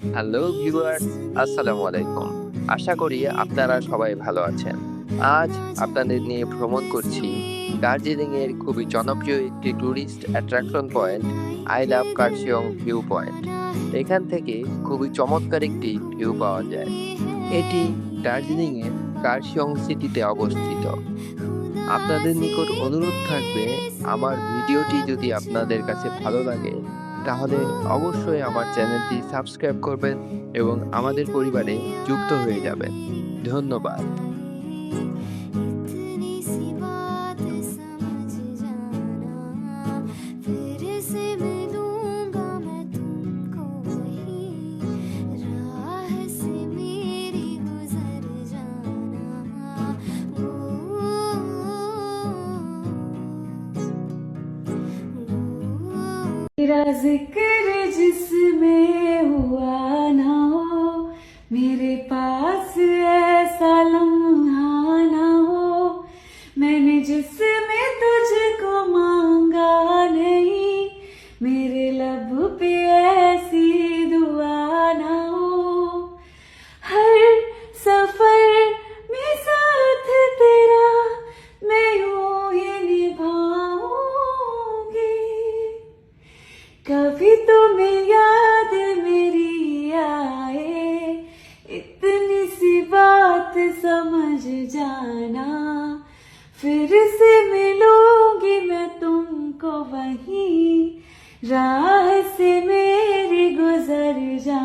Hello viewers, আসসালামু আলাইকুম। আশা করি আপনারা সবাই ভালো আছেন। আজ আপনাদের নিয়ে ভ্রমণ করছি দার্জিলিংয়ের খুবই জনপ্রিয় একটি tourist attraction point, I love Kurseong view point. এখান থেকে খুবই চমৎকার একটি ভিউ পাওয়া যায়। এটি দার্জিলিংয়ের কার্শিয়ং সিটিতে অবস্থিত। আপনাদের নিকট অনুরোধ থাকবে, আমার ভিডিওটি যদি আপনাদের কাছে ভালো লাগে তাহলে অবশ্যই আমার চ্যানেলটি সাবস্ক্রাইব করবেন এবং আমাদের পরিবারে যুক্ত হয়ে যাবেন। ধন্যবাদ। इतनी सी बात समझ जाना, फिर से मिलूंगा मैं तुमको वहीं, राह से मेरी गुजर जाना। तेरा जिक्र जिसमें हुआ ना हो, मेरे पास ऐसा लम्हा ना हो, मैंने जिसमें तुझको मांगा नहीं, मेरे लब पे ऐसी दुआ ना हो। हर सफर में साथ तेरा मैं यूं ही निभाऊंगी, कभी तुम्हें याद मेरी आए, इतनी सी बात समझ जाना, फिर से मिलूंगी मैं तुमको वहीं, राह से मेरी गुजर जाना।